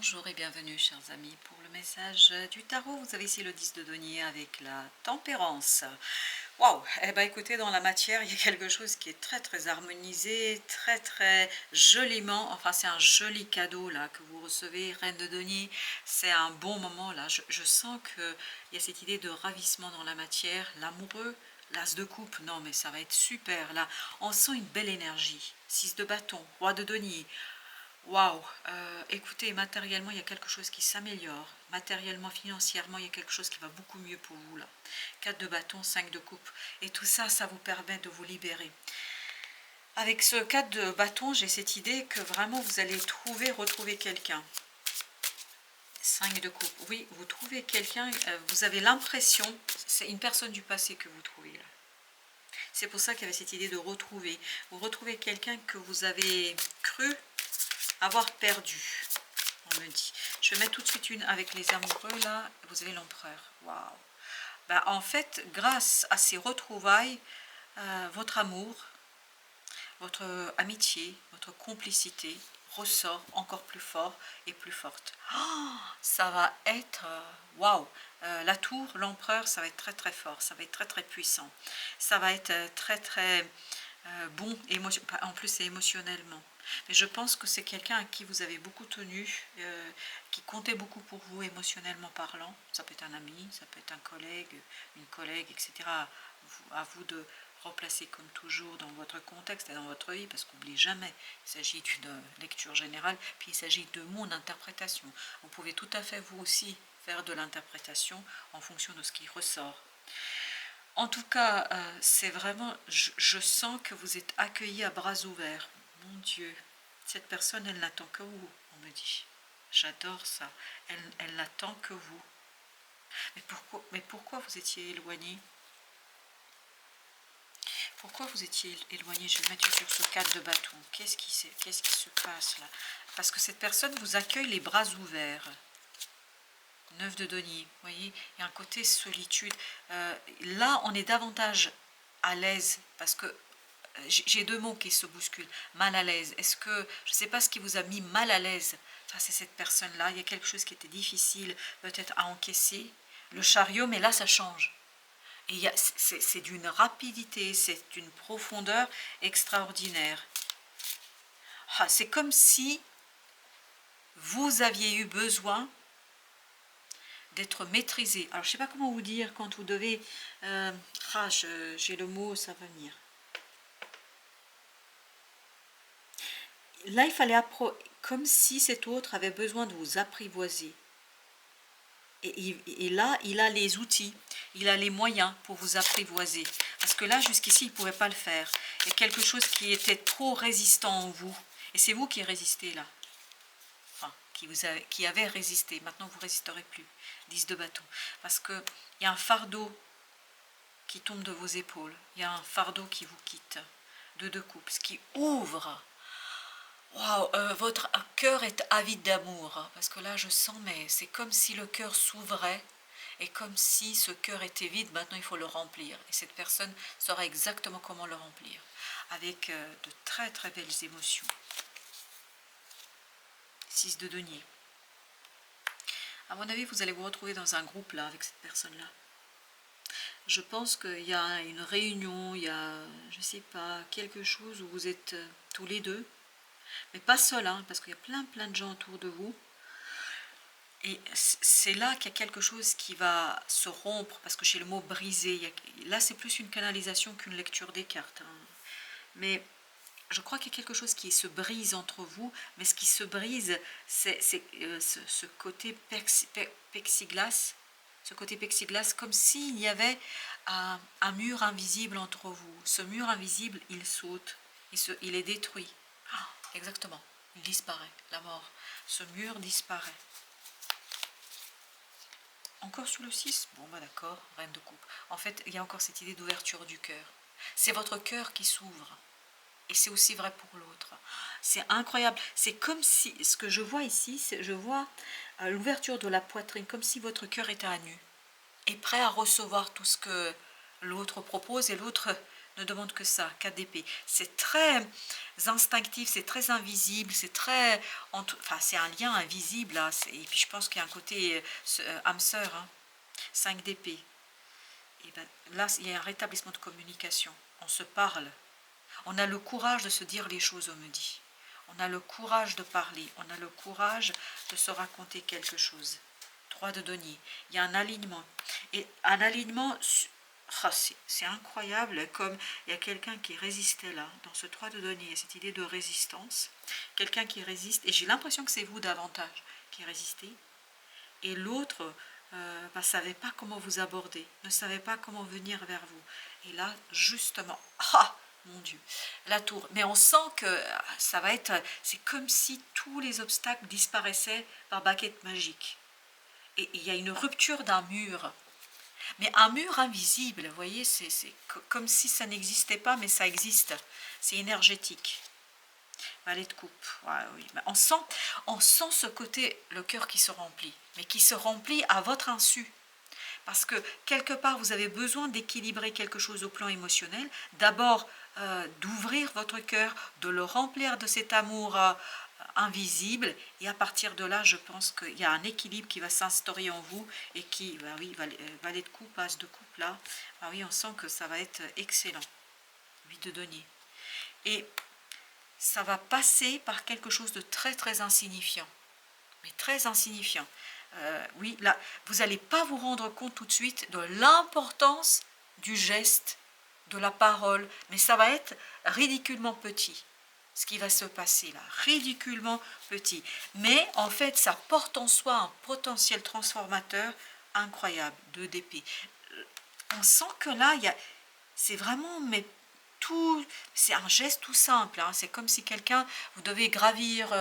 Bonjour et bienvenue chers amis pour le message du tarot. Vous avez ici le 10 de denier avec la tempérance. Waouh. Eh bien écoutez, dans la matière il y a quelque chose qui est très harmonisé, très joliment, enfin c'est un joli cadeau là que vous recevez, reine de denier. C'est un bon moment là, je sens qu'il y a cette idée de ravissement dans la matière, l'amoureux. L'as de coupe, non mais ça va être super là, on sent une belle énergie. 6 de bâton, roi de denier. Waouh, écoutez, matériellement, il y a quelque chose qui s'améliore. Matériellement, financièrement, il y a quelque chose qui va beaucoup mieux pour vous là. 4 de bâton, 5 de coupe. Et tout ça, ça vous permet de vous libérer. Avec ce 4 de bâton, j'ai cette idée que vraiment vous allez retrouver quelqu'un. 5 de coupe. Oui, vous trouvez quelqu'un, vous avez l'impression, c'est une personne du passé que vous trouvez là. C'est pour ça qu'il y avait cette idée de retrouver. Vous retrouvez quelqu'un que vous avez cru avoir perdu, on me dit. Je vais mettre tout de suite une avec les amoureux là. Vous avez l'empereur. Waouh. Ben, en fait, grâce à ces retrouvailles, votre amour, votre amitié, votre complicité ressort encore plus fort et plus forte. Oh, ça va être waouh. La tour, l'empereur, ça va être très fort, ça va être très puissant. Ça va être très bon, en plus c'est émotionnellement. Mais je pense que c'est quelqu'un à qui vous avez beaucoup tenu, qui comptait beaucoup pour vous émotionnellement parlant. Ça peut être un ami, ça peut être un collègue, une collègue, etc. À vous de replacer comme toujours dans votre contexte et dans votre vie, parce qu'oubliez jamais, il s'agit d'une lecture générale, puis il s'agit de mon interprétation. Vous pouvez tout à fait vous aussi faire de l'interprétation en fonction de ce qui ressort. En tout cas, c'est vraiment, je sens que vous êtes accueillis à bras ouverts. Mon Dieu, cette personne, elle n'attend que vous, on me dit. J'adore ça. Elle n'attend que vous. Mais pourquoi vous étiez éloigné? Pourquoi vous étiez éloigné? Je vais mettre sur ce 4 de bâton. Qu'est-ce qui se passe là? Parce que cette personne vous accueille les bras ouverts. 9 de denier, vous voyez, il y a un côté solitude. Là, on est davantage à l'aise parce que j'ai deux mots qui se bousculent. Mal à l'aise. Est-ce que, je ne sais pas ce qui vous a mis mal à l'aise face à cette personne-là. Il y a quelque chose qui était difficile peut-être à encaisser. Le chariot, mais là, ça change. Et c'est d'une rapidité, c'est d'une profondeur extraordinaire. Ah, c'est comme si vous aviez eu besoin d'être maîtrisé. Alors, je ne sais pas comment vous dire quand vous devez... j'ai le mot, ça va venir. Là, il fallait comme si cet autre avait besoin de vous apprivoiser. Et là, il a les outils, il a les moyens pour vous apprivoiser. Parce que là, jusqu'ici, il ne pouvait pas le faire. Il y a quelque chose qui était trop résistant en vous. Et c'est vous qui résistez là. Enfin, qui avez résisté. Maintenant, vous ne résisterez plus. 10 de bâton. Parce qu'il y a un fardeau qui tombe de vos épaules. Il y a un fardeau qui vous quitte. 2 de coupe. Ce qui ouvre. Waouh, votre cœur est avide d'amour, parce que là je sens, mais c'est comme si le cœur s'ouvrait, et comme si ce cœur était vide, maintenant il faut le remplir, et cette personne saura exactement comment le remplir, avec de très belles émotions. 6 de denier. À mon avis, vous allez vous retrouver dans un groupe là, avec cette personne-là. Je pense qu'il y a une réunion, il y a, je ne sais pas, quelque chose où vous êtes tous les deux, mais pas seul, hein, parce qu'il y a plein de gens autour de vous. Et c'est là qu'il y a quelque chose qui va se rompre, parce que chez le mot briser, là c'est plus une canalisation qu'une lecture des cartes. Hein. Mais je crois qu'il y a quelque chose qui se brise entre vous, mais ce qui se brise, c'est ce côté plexiglas, comme s'il y avait un mur invisible entre vous. Ce mur invisible, il saute, il est détruit. Ah, exactement, il disparaît, la mort. Ce mur disparaît. Encore sous le 6? Bon, bah d'accord, reine de coupe. En fait, il y a encore cette idée d'ouverture du cœur. C'est votre cœur qui s'ouvre. Et c'est aussi vrai pour l'autre. C'est incroyable. C'est comme si, ce que je vois ici, je vois l'ouverture de la poitrine, comme si votre cœur était à nu. Et prêt à recevoir tout ce que l'autre propose. Et l'autre ne demande que ça, 4 d'épée. C'est très instinctif, c'est très invisible, c'est très... Enfin, c'est un lien invisible, là. Et puis je pense qu'il y a un côté âme sœur, hein. 5 d'épée. Et ben, là, il y a un rétablissement de communication. On se parle. On a le courage de se dire les choses, on me dit. On a le courage de parler. On a le courage de se raconter quelque chose. 3 de denier. Il y a un alignement. Et un alignement, oh, c'est incroyable, comme il y a quelqu'un qui résistait là, dans ce 3 de denier, cette idée de résistance. Quelqu'un qui résiste, et j'ai l'impression que c'est vous davantage qui résistez. Et l'autre ne savait pas comment vous aborder, ne savait pas comment venir vers vous. Et là, justement, ah, mon Dieu, la tour. Mais on sent que ça va être, c'est comme si tous les obstacles disparaissaient par baguette magique. Et il y a une rupture d'un mur. Mais un mur invisible, vous voyez, c'est comme si ça n'existait pas, mais ça existe. C'est énergétique. Valet de coupe, ouais, oui. On sent ce côté, le cœur qui se remplit, mais qui se remplit à votre insu. Parce que quelque part, vous avez besoin d'équilibrer quelque chose au plan émotionnel. D'abord, d'ouvrir votre cœur, de le remplir de cet amour invisible. Et à partir de là, je pense qu'il y a un équilibre qui va s'instaurer en vous et qui, bah oui, valet de coupe, as de coupe là. Bah oui, on sent que ça va être excellent. 8 de denier. Et ça va passer par quelque chose de très très insignifiant. Mais très insignifiant. Oui, là, vous n'allez pas vous rendre compte tout de suite de l'importance du geste, de la parole, mais ça va être ridiculement petit, ce qui va se passer là, ridiculement petit. Mais en fait, ça porte en soi un potentiel transformateur incroyable, 2 d'épée. On sent que là, c'est vraiment... mais c'est un geste tout simple, hein. C'est comme si quelqu'un, vous devez gravir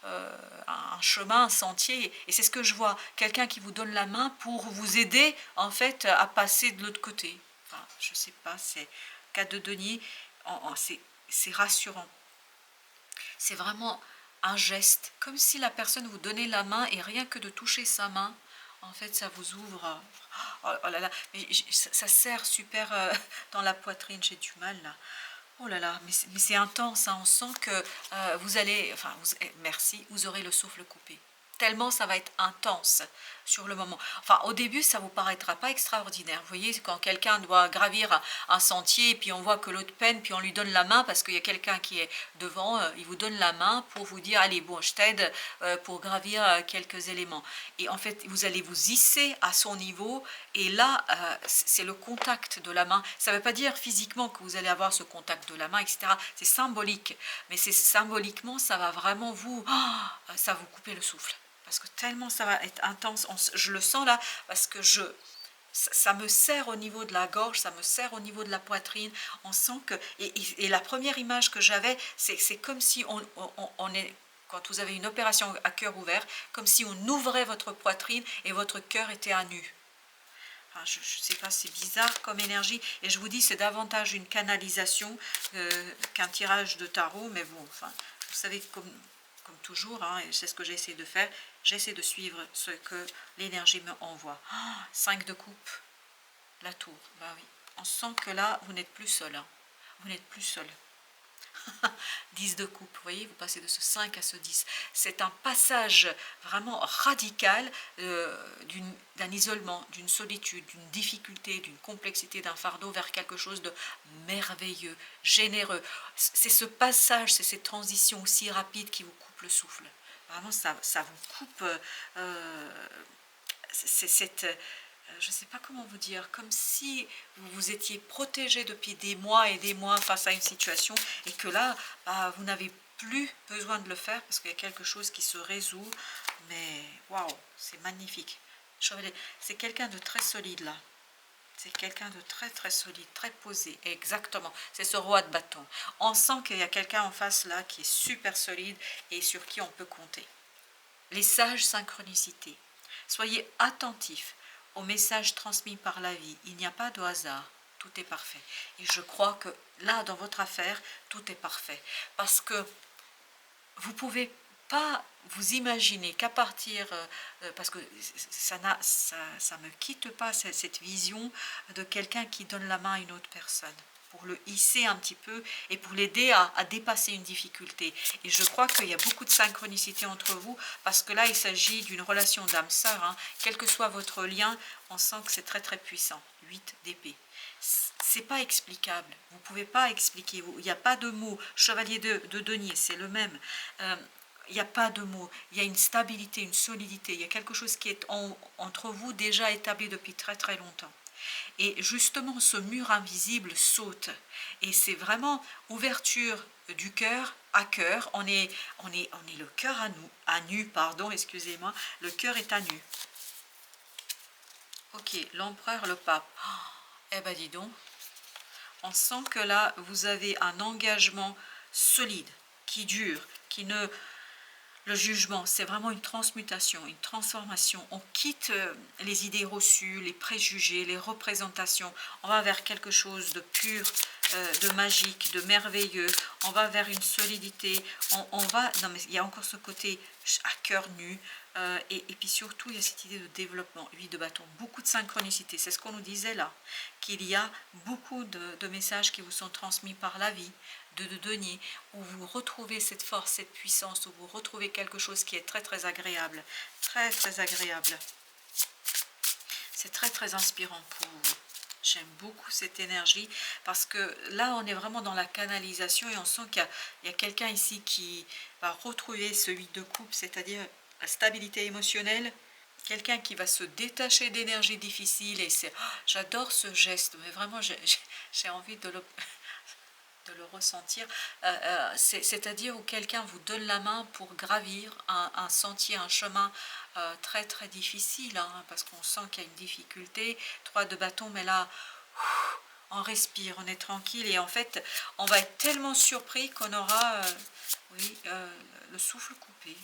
un chemin, un sentier, et c'est ce que je vois, quelqu'un qui vous donne la main pour vous aider en fait à passer de l'autre côté. Enfin, je sais pas, c'est 4 de denier, c'est rassurant. C'est vraiment un geste, comme si la personne vous donnait la main et rien que de toucher sa main, en fait, ça vous ouvre. Oh là là, mais ça serre super dans la poitrine, j'ai du mal là. Oh là là, mais c'est intense, hein. On sent que vous allez, enfin, merci, vous aurez le souffle coupé. Tellement ça va être intense sur le moment. Enfin, au début, ça ne vous paraîtra pas extraordinaire. Vous voyez, quand quelqu'un doit gravir un sentier, et puis on voit que l'autre peine, puis on lui donne la main, parce qu'il y a quelqu'un qui est devant, il vous donne la main pour vous dire, allez, bon, je t'aide pour gravir quelques éléments. Et en fait, vous allez vous hisser à son niveau, et là, c'est le contact de la main. Ça ne veut pas dire physiquement que vous allez avoir ce contact de la main, etc. C'est symbolique, mais c'est symboliquement, ça va vraiment ça va vous couper le souffle. Parce que tellement ça va être intense, je le sens là, parce que ça me serre au niveau de la gorge, ça me serre au niveau de la poitrine, on sent que, et la première image que j'avais, c'est comme si on est, quand vous avez une opération à cœur ouvert, comme si on ouvrait votre poitrine et votre cœur était à nu. Enfin, je ne sais pas, c'est bizarre comme énergie, et je vous dis, c'est davantage une canalisation qu'un tirage de tarot, mais bon, enfin, vous savez, comme toujours, hein, et c'est ce que j'essaie de faire, j'essaie de suivre ce que l'énergie me envoie. 5 de coupe, la tour, bah oui. On sent que là, vous n'êtes plus seul, hein. Vous n'êtes plus seul. 10 de coupe, vous voyez, vous passez de ce 5 à ce 10. C'est un passage vraiment radical d'un isolement, d'une solitude, d'une difficulté, d'une complexité, d'un fardeau vers quelque chose de merveilleux, généreux. C'est ce passage, c'est cette transition aussi rapide qui vous coupe le souffle. Vraiment, ça vous coupe je ne sais pas comment vous dire, comme si vous vous étiez protégé depuis des mois et des mois face à une situation et que là, bah, vous n'avez plus besoin de le faire parce qu'il y a quelque chose qui se résout. Mais waouh, c'est magnifique. C'est quelqu'un de très solide là. C'est quelqu'un de très très solide, très posé. Exactement, c'est ce roi de bâton. On sent qu'il y a quelqu'un en face là qui est super solide et sur qui on peut compter. Les sages synchronicités. Soyez attentifs aux messages transmis par la vie. Il n'y a pas de hasard, tout est parfait. Et je crois que là, dans votre affaire, tout est parfait. Parce que vous ne pouvez pas vous imaginer qu'à partir, parce que ça me quitte pas cette vision de quelqu'un qui donne la main à une autre personne. pour le hisser un petit peu et pour l'aider à dépasser une difficulté. Et je crois qu'il y a beaucoup de synchronicité entre vous, parce que là, il s'agit d'une relation d'âme sœur, hein. Quel que soit votre lien, on sent que c'est très très puissant. 8 d'épée. C'est pas explicable, vous ne pouvez pas expliquer, il n'y a pas de mots. Chevalier de denier, c'est le même. Il n'y a pas de mots, il y a une stabilité, une solidité, il y a quelque chose qui est entre vous déjà établi depuis très très longtemps. Et justement, ce mur invisible saute. Et c'est vraiment ouverture du cœur à cœur. On est le cœur à nu, pardon, excusez-moi. Le cœur est à nu. Ok, l'empereur, le pape. Oh, eh ben dis donc, on sent que là, vous avez un engagement solide, qui dure, qui ne... Le jugement, c'est vraiment une transmutation, une transformation. On quitte les idées reçues, les préjugés, les représentations. On va vers quelque chose de pur, de magique, de merveilleux. On va vers une solidité. On va... Non, mais il y a encore ce côté à cœur nu. Et puis surtout, il y a cette idée de développement. 8 de bâton, beaucoup de synchronicité. C'est ce qu'on nous disait là, qu'il y a beaucoup de messages qui vous sont transmis par la vie, de denier, où vous retrouvez cette force, cette puissance, où vous retrouvez quelque chose qui est très très agréable. Très très agréable. C'est très très inspirant pour vous. J'aime beaucoup cette énergie parce que là, on est vraiment dans la canalisation et on sent qu'il y a quelqu'un ici qui va retrouver ce 8 de coupe, c'est-à-dire la stabilité émotionnelle. Quelqu'un qui va se détacher d'énergie difficile et c'est... Oh, j'adore ce geste, mais vraiment j'ai envie de le ressentir. C'est-à-dire où quelqu'un vous donne la main pour gravir un sentier, un chemin très très difficile, hein, parce qu'on sent qu'il y a une difficulté. 3 de bâton, mais là, on respire, on est tranquille et en fait, on va être tellement surpris qu'on aura le souffle coupé.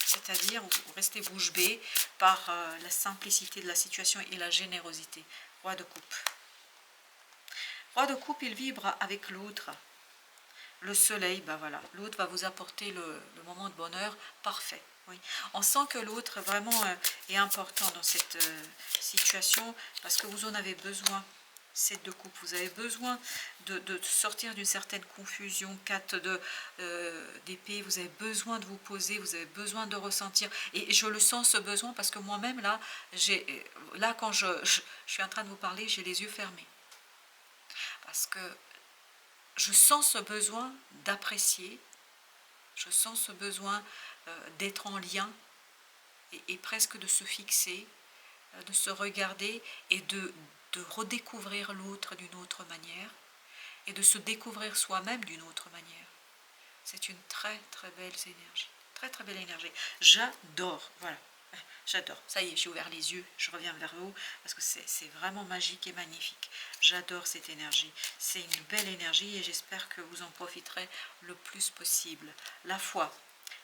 C'est-à-dire, vous restez bouche bée par la simplicité de la situation et la générosité. Roi de coupe. Roi de coupe, il vibre avec l'autre. Le soleil, ben voilà, l'autre va vous apporter le moment de bonheur parfait. Oui. On sent que l'autre vraiment est important dans cette situation parce que vous en avez besoin. 7 de coupe, vous avez besoin de sortir d'une certaine confusion. 4 d'épée, vous avez besoin de vous poser, vous avez besoin de ressentir. Et je le sens ce besoin parce que moi-même là, quand je suis en train de vous parler, j'ai les yeux fermés. Parce que je sens ce besoin d'apprécier, je sens ce besoin d'être en lien et presque de se fixer, de se regarder et de redécouvrir l'autre d'une autre manière et de se découvrir soi-même d'une autre manière. C'est une très très belle énergie, très très belle énergie. J'adore, voilà. J'adore. Ça y est, j'ai ouvert les yeux, je reviens vers vous parce que c'est vraiment magique et magnifique. J'adore cette énergie. C'est une belle énergie et j'espère que vous en profiterez le plus possible. La foi.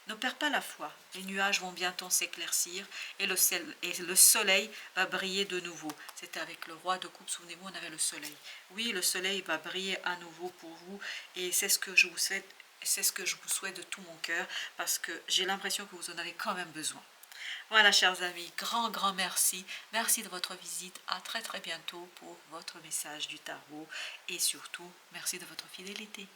Ne perds pas la foi. Les nuages vont bientôt s'éclaircir et le soleil va briller de nouveau. C'était avec le roi de coupe, souvenez-vous, on avait le soleil. Oui, le soleil va briller à nouveau pour vous et c'est ce que je vous souhaite. C'est ce que je vous souhaite de tout mon cœur parce que j'ai l'impression que vous en avez quand même besoin. Voilà, chers amis, grand merci. Merci de votre visite. À très très bientôt pour votre message du tarot. Et surtout, merci de votre fidélité.